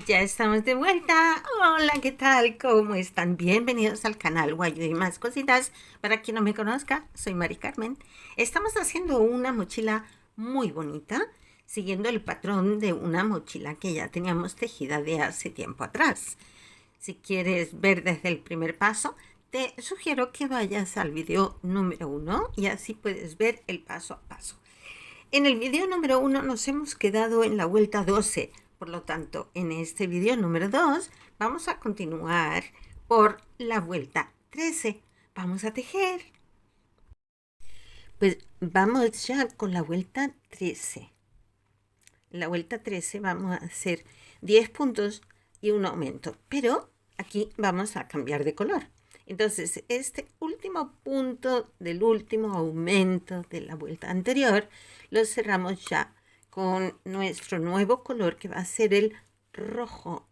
Ya estamos de vuelta. Hola, ¿qué tal? ¿Cómo están? Bienvenidos al canal Guayo y más cositas. Para quien no me conozca, soy Mari Carmen. Estamos haciendo una mochila muy bonita, siguiendo el patrón de una mochila que ya teníamos tejida de hace tiempo atrás. Si quieres ver desde el primer paso, te sugiero que vayas al video número 1 y así puedes ver el paso a paso. En el video número 1 nos hemos quedado en la vuelta 12. Por lo tanto, en este video número 2 vamos a continuar por la vuelta 13. Vamos a tejer. Pues vamos ya con la vuelta 13. En la vuelta 13 vamos a hacer 10 puntos y un aumento. Pero aquí vamos a cambiar de color. Entonces, este último punto del último aumento de la vuelta anterior lo cerramos ya con nuestro nuevo color, que va a ser el rojo.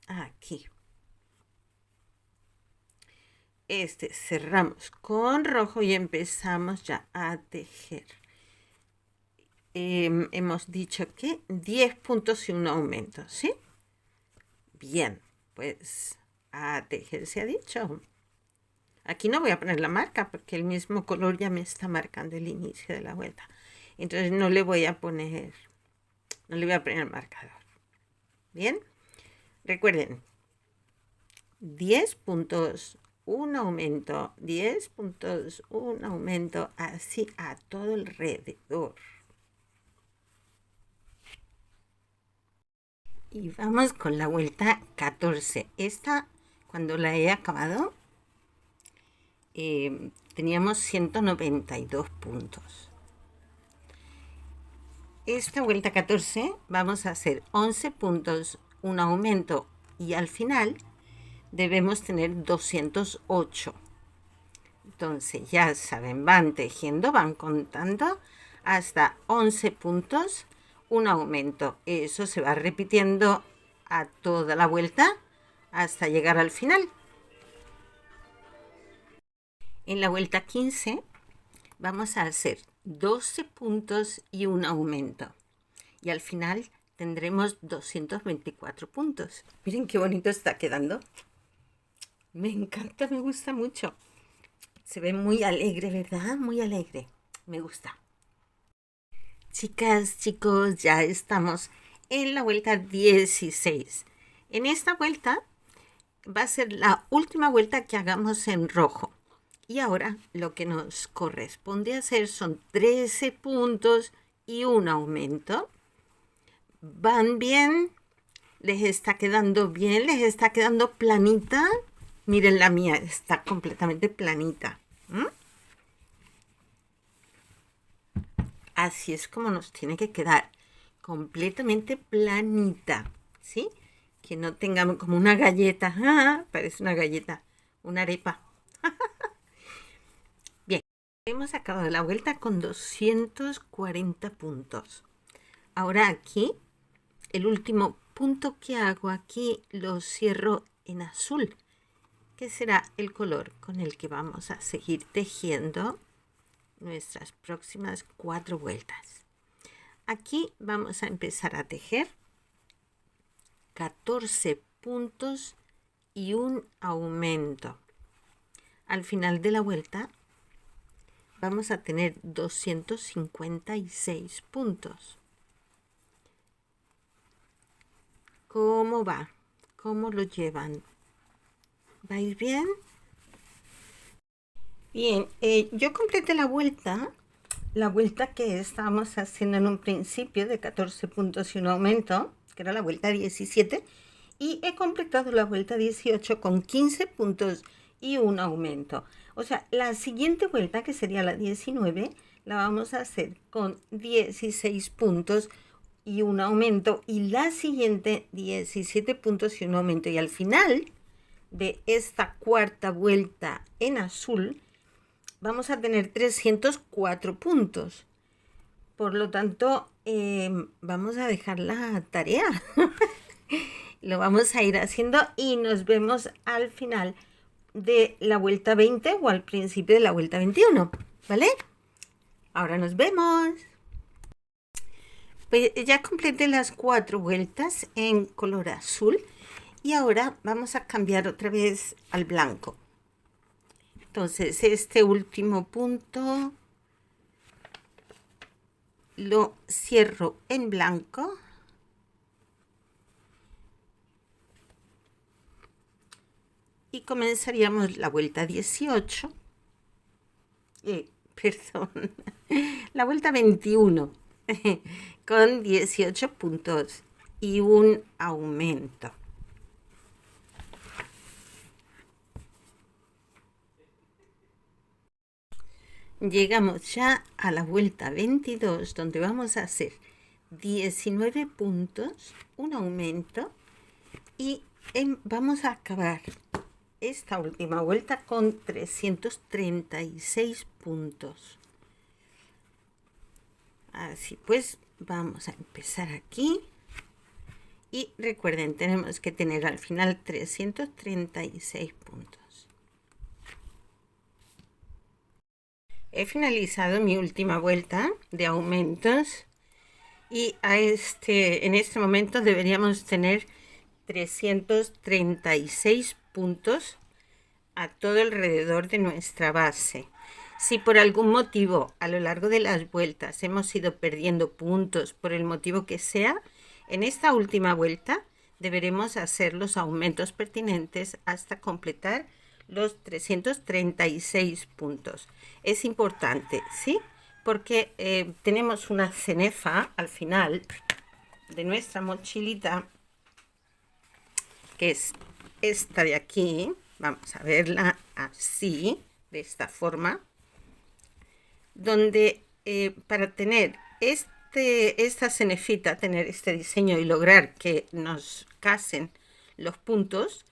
Aquí. Este cerramos con rojo y empezamos ya a tejer. Hemos dicho que 10 puntos y un aumento, ¿sí? Bien, pues a tejer se ha dicho. Aquí no voy a poner la marca porque el mismo color ya me está marcando el inicio de la vuelta. Entonces no le voy a poner el marcador. Bien, recuerden, 10 puntos, un aumento, 10 puntos, un aumento, así a todo alrededor. Y vamos con la vuelta 14. Esta, cuando la he acabado, teníamos 192 puntos. Esta vuelta 14 vamos a hacer 11 puntos, un aumento, y al final debemos tener 208. Entonces ya saben, van tejiendo, van contando hasta 11 puntos, un aumento. Eso se va repitiendo a toda la vuelta hasta llegar al final. En la vuelta 15 vamos a hacer 12 puntos y un aumento. Y al final tendremos 224 puntos. Miren qué bonito está quedando. Me encanta, me gusta mucho. Se ve muy alegre, ¿verdad? Muy alegre. Me gusta. Chicas, chicos, ya estamos en la vuelta 16. En esta vuelta va a ser la última vuelta que hagamos en rojo. Y ahora lo que nos corresponde hacer son 13 puntos y un aumento. ¿Van bien? ¿Les está quedando bien? ¿Les está quedando planita? Miren, la mía está completamente planita. Así es como nos tiene que quedar, completamente planita, ¿sí? Que no tengamos como una galleta. Parece una galleta, una arepa. Bien, hemos acabado la vuelta con 240 puntos. Ahora aquí, el último punto que hago aquí lo cierro en azul, que será el color con el que vamos a seguir tejiendo nuestras próximas 4 vueltas. Aquí vamos a empezar a tejer 14 puntos y un aumento. Al final de la vuelta vamos a tener 256 puntos. ¿Cómo va? ¿Cómo lo llevan? ¿Vais bien? Bien, yo completé la vuelta que estábamos haciendo en un principio de 14 puntos y un aumento, que era la vuelta 17, y he completado la vuelta 18 con 15 puntos y un aumento. O sea, la siguiente vuelta, que sería la 19, la vamos a hacer con 16 puntos y un aumento, y la siguiente 17 puntos y un aumento, y al final de esta cuarta vuelta en azul vamos a tener 304 puntos. Por lo tanto, vamos a dejar la tarea. Lo vamos a ir haciendo y nos vemos al final de la vuelta 20 o al principio de la vuelta 21, ¿vale? Ahora nos vemos. Pues ya completé las 4 vueltas en color azul y ahora vamos a cambiar otra vez al blanco. Entonces este último punto lo cierro en blanco y comenzaríamos la vuelta 18, perdón, la vuelta 21 con 18 puntos y un aumento. Llegamos ya a la vuelta 22, donde vamos a hacer 19 puntos, un aumento, y vamos a acabar esta última vuelta con 336 puntos. Así pues, vamos a empezar aquí. Y recuerden, tenemos que tener al final 336 puntos. He finalizado mi última vuelta de aumentos y en este momento deberíamos tener 336 puntos a todo alrededor de nuestra base. Si por algún motivo a lo largo de las vueltas hemos ido perdiendo puntos por el motivo que sea, en esta última vuelta deberemos hacer los aumentos pertinentes hasta completar los 336 puntos. Es importante, ¿sí? Porque tenemos una cenefa al final de nuestra mochilita, que es esta de aquí. Vamos a verla así, de esta forma, donde para tener esta cenefita, tener este diseño y lograr que nos casen los puntos,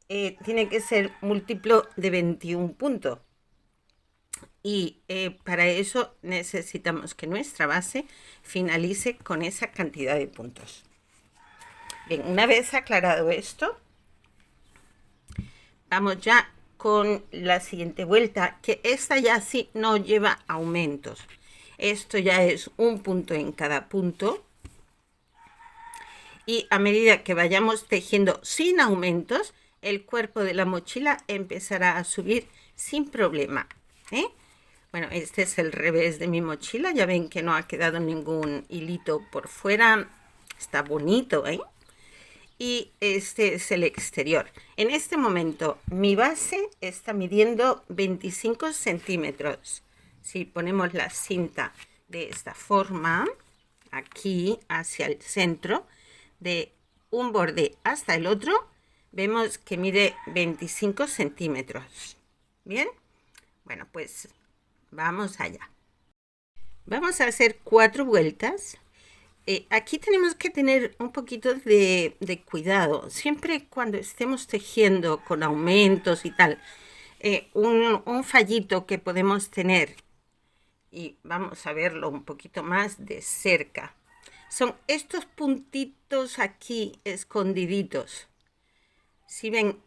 tiene que ser múltiplo de 21 puntos. Y para eso necesitamos que nuestra base finalice con esa cantidad de puntos. Bien, una vez aclarado esto, vamos ya con la siguiente vuelta, que esta ya sí no lleva aumentos. Esto ya es un punto en cada punto. Y a medida que vayamos tejiendo sin aumentos, el cuerpo de la mochila empezará a subir sin problema. Bueno, este es el revés de mi mochila. Ya ven que no ha quedado ningún hilito por fuera. Está bonito, Y este es el exterior. En este momento mi base está midiendo 25 centímetros. Si ponemos la cinta de esta forma, aquí hacia el centro, de un borde hasta el otro, vemos que mide 25 centímetros. ¿Bien? Bueno, pues vamos allá. Vamos a hacer 4 vueltas. Aquí tenemos que tener un poquito de cuidado. Siempre cuando estemos tejiendo con aumentos y tal, un fallito que podemos tener, y vamos a verlo un poquito más de cerca, son estos puntitos aquí escondiditos. Si ven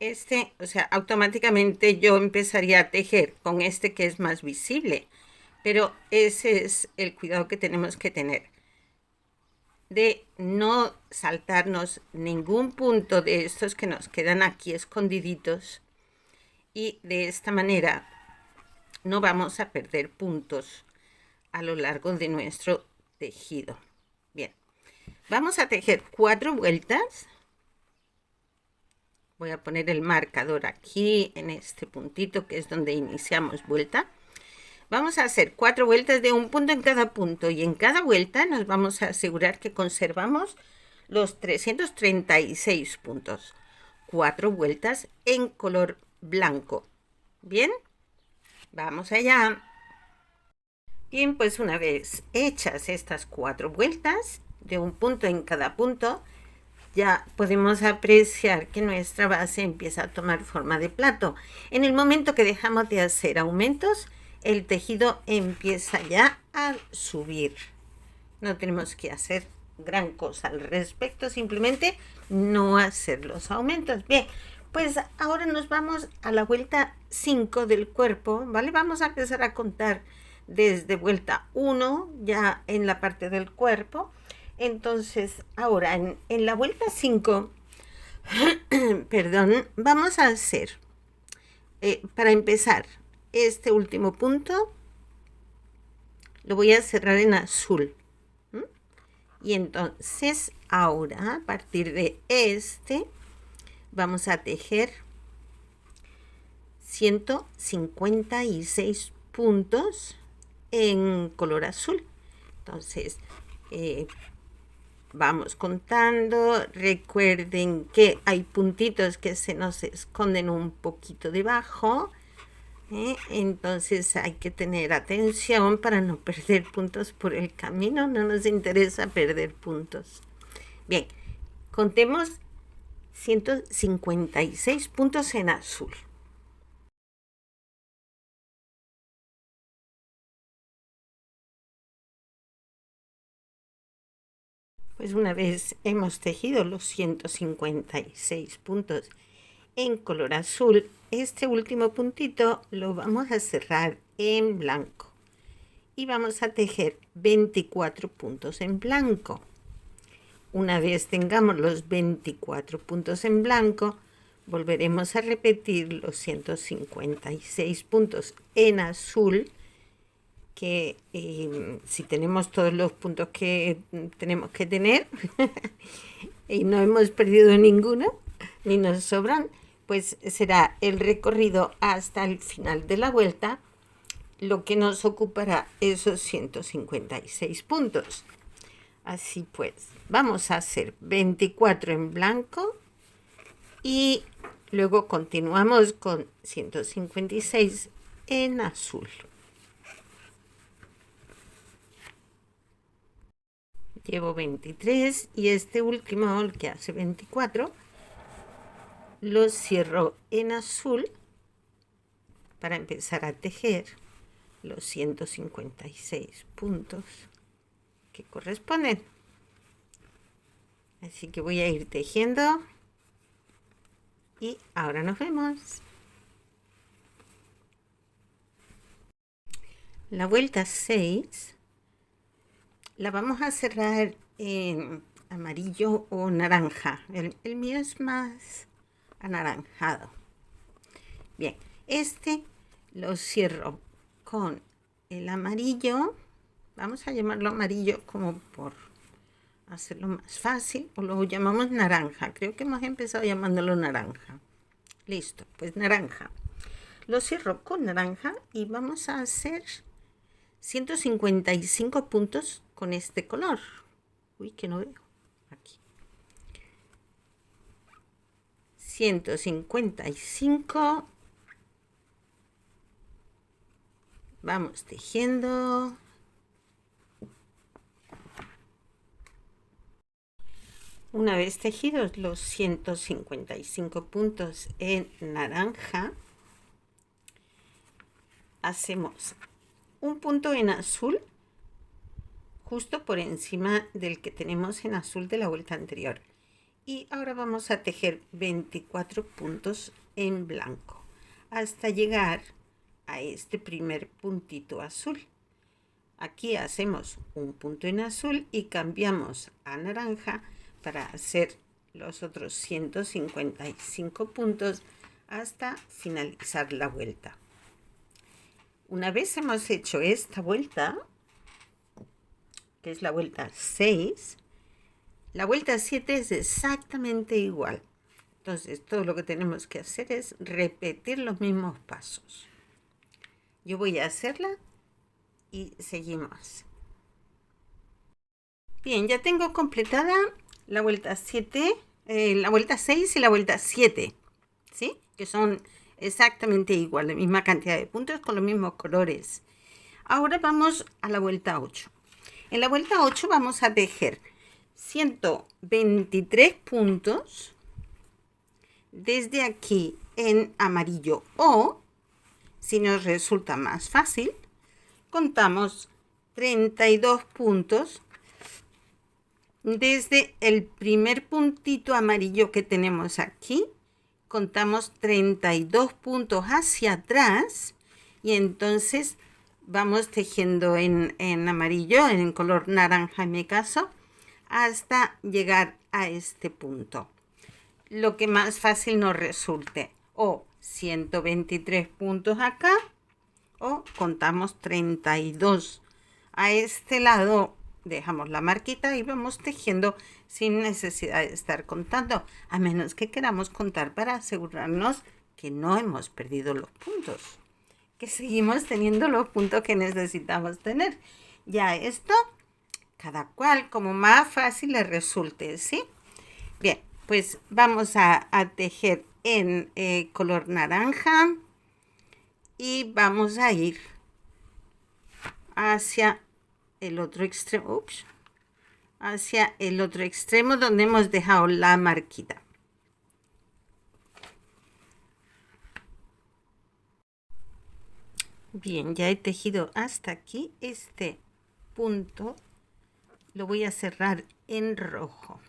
o sea, automáticamente yo empezaría a tejer con este que es más visible, pero ese es el cuidado que tenemos que tener, de no saltarnos ningún punto de estos que nos quedan aquí escondiditos, y de esta manera no vamos a perder puntos a lo largo de nuestro tejido. Bien, vamos a tejer 4 vueltas. Voy a poner el marcador aquí en este puntito que es donde iniciamos vuelta. Vamos a hacer 4 vueltas de un punto en cada punto, y en cada vuelta nos vamos a asegurar que conservamos los 336 puntos. 4 vueltas en color blanco. Bien, vamos allá. Bien, pues una vez hechas estas 4 vueltas de un punto en cada punto, ya podemos apreciar que nuestra base empieza a tomar forma de plato. En el momento que dejamos de hacer aumentos, el tejido empieza ya a subir. No tenemos que hacer gran cosa al respecto, simplemente no hacer los aumentos. Bien, pues ahora nos vamos a la vuelta 5 del cuerpo, ¿vale? Vamos a empezar a contar desde vuelta 1, ya en la parte del cuerpo, Entonces, ahora en la vuelta 5, perdón, vamos a hacer, para empezar, este último punto lo voy a cerrar en azul. Y entonces, ahora, a partir de este, vamos a tejer 156 puntos en color azul. Entonces, vamos contando. Recuerden que hay puntitos que se nos esconden un poquito debajo. Entonces hay que tener atención para no perder puntos por el camino. No nos interesa perder puntos. Bien, contemos 156 puntos en azul. Pues una vez hemos tejido los 156 puntos en color azul, este último puntito lo vamos a cerrar en blanco y vamos a tejer 24 puntos en blanco. Una vez tengamos los 24 puntos en blanco, volveremos a repetir los 156 puntos en azul, que si tenemos todos los puntos que tenemos que tener y no hemos perdido ninguno, ni nos sobran, pues será el recorrido hasta el final de la vuelta lo que nos ocupará esos 156 puntos. Así pues, vamos a hacer 24 en blanco y luego continuamos con 156 en azul. Llevo 23 y este último, el que hace 24, lo cierro en azul para empezar a tejer los 156 puntos que corresponden. Así que voy a ir tejiendo y ahora nos vemos. La vuelta 6 la vamos a cerrar en amarillo o naranja. El mío es más anaranjado. Bien, este lo cierro con el amarillo. Vamos a llamarlo amarillo como por hacerlo más fácil, o lo llamamos naranja. Creo que hemos empezado llamándolo naranja. Listo, pues naranja. Lo cierro con naranja y vamos a hacer 155 puntos con este color. Uy, que no veo. Aquí. 155. Vamos tejiendo. Una vez tejidos los 155 puntos en naranja, hacemos un punto en azul justo por encima del que tenemos en azul de la vuelta anterior. Y ahora vamos a tejer 24 puntos en blanco hasta llegar a este primer puntito azul. Aquí hacemos un punto en azul y cambiamos a naranja para hacer los otros 155 puntos hasta finalizar la vuelta. Una vez hemos hecho esta vuelta, que es la vuelta 6, la vuelta 7 es exactamente igual. Entonces, todo lo que tenemos que hacer es repetir los mismos pasos. Yo voy a hacerla y seguimos. Bien, ya tengo completada la vuelta 7, la vuelta 6 y la vuelta 7, ¿sí? Que son exactamente igual, la misma cantidad de puntos con los mismos colores. Ahora vamos a la vuelta 8. En la vuelta 8 vamos a tejer 123 puntos desde aquí en amarillo, o si nos resulta más fácil, contamos 32 puntos desde el primer puntito amarillo que tenemos aquí. Contamos 32 puntos hacia atrás y entonces vamos tejiendo en amarillo, en color naranja en mi caso, hasta llegar a este punto. Lo que más fácil nos resulte, o 123 puntos acá, o contamos 32. A este lado dejamos la marquita y vamos tejiendo sin necesidad de estar contando, a menos que queramos contar para asegurarnos que no hemos perdido los puntos, que seguimos teniendo los puntos que necesitamos tener. Ya esto, cada cual como más fácil le resulte, ¿sí? Bien, pues vamos a tejer en color naranja y vamos a ir hacia el otro extremo, hacia el otro extremo donde hemos dejado la marquita. Bien, ya he tejido hasta aquí. Este punto lo voy a cerrar en rojo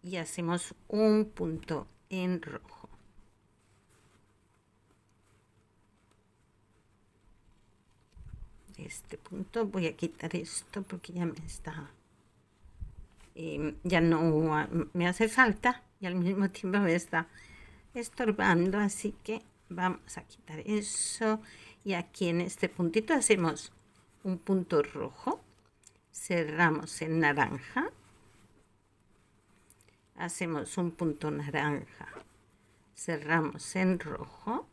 y hacemos un punto en rojo. Este punto voy a quitar esto porque ya me está ya no me hace falta y al mismo tiempo me está estorbando, así que vamos a quitar eso. Y aquí en este puntito hacemos un punto rojo, cerramos en naranja, hacemos un punto naranja, cerramos en rojo,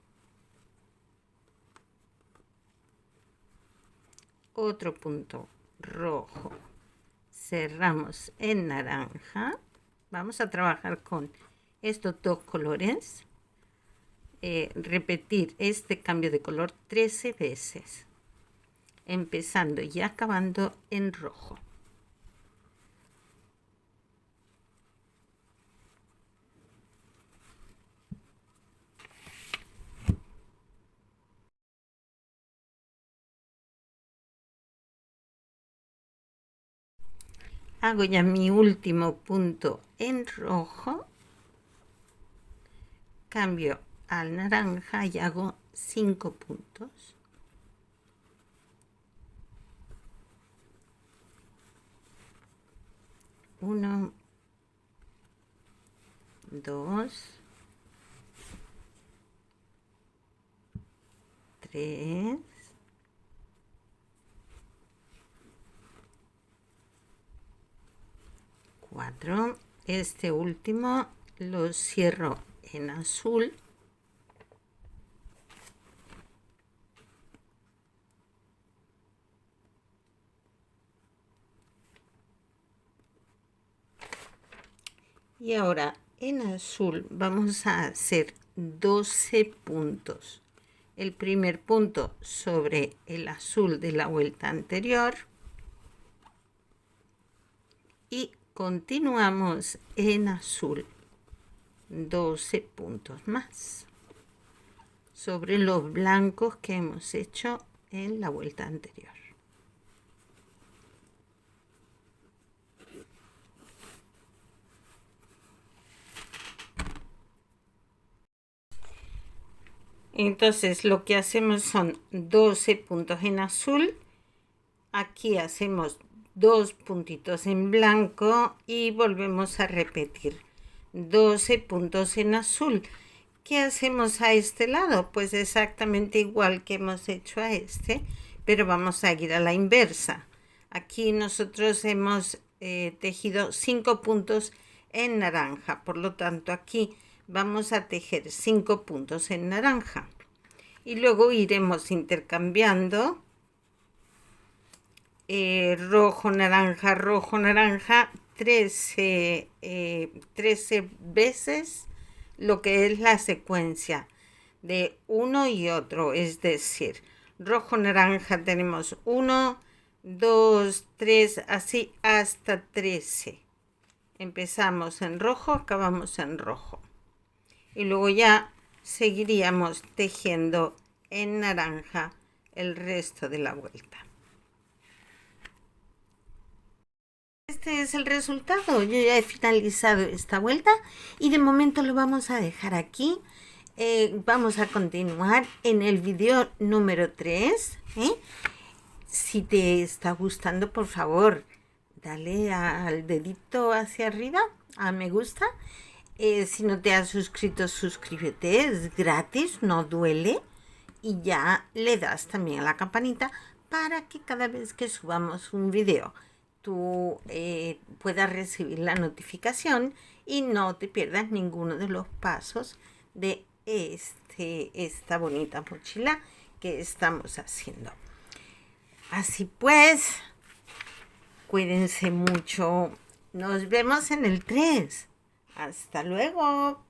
otro punto rojo, cerramos en naranja. Vamos a trabajar con estos dos colores, repetir este cambio de color 13 veces, empezando y acabando en rojo. Hago ya mi último punto en rojo, cambio al naranja y hago 5 puntos. Uno, dos, tres, cuatro. Este último lo cierro en azul. Y ahora en azul vamos a hacer 12 puntos. El primer punto sobre el azul de la vuelta anterior. Y continuamos en azul. 12 puntos más sobre los blancos que hemos hecho en la vuelta anterior. Entonces lo que hacemos son 12 puntos en azul, aquí hacemos 2 puntitos en blanco y volvemos a repetir 12 puntos en azul. ¿Qué hacemos a este lado? Pues exactamente igual que hemos hecho a este, pero vamos a ir a la inversa. Aquí nosotros hemos tejido 5 puntos en naranja, por lo tanto aquí vamos a tejer 5 puntos en naranja y luego iremos intercambiando rojo, naranja, 13 veces lo que es la secuencia de uno y otro, es decir, rojo, naranja tenemos 1, 2, 3, así hasta 13. Empezamos en rojo, acabamos en rojo. Y luego ya seguiríamos tejiendo en naranja el resto de la vuelta. Este es el resultado. Yo ya he finalizado esta vuelta y de momento lo vamos a dejar aquí. Vamos a continuar en el video número 3. Si te está gustando, por favor, dale al dedito hacia arriba, a me gusta. Si no te has suscrito, suscríbete, es gratis, no duele. Y ya le das también a la campanita para que cada vez que subamos un video tú puedas recibir la notificación y no te pierdas ninguno de los pasos de esta bonita mochila que estamos haciendo. Así pues, cuídense mucho. Nos vemos en el 3. Hasta luego.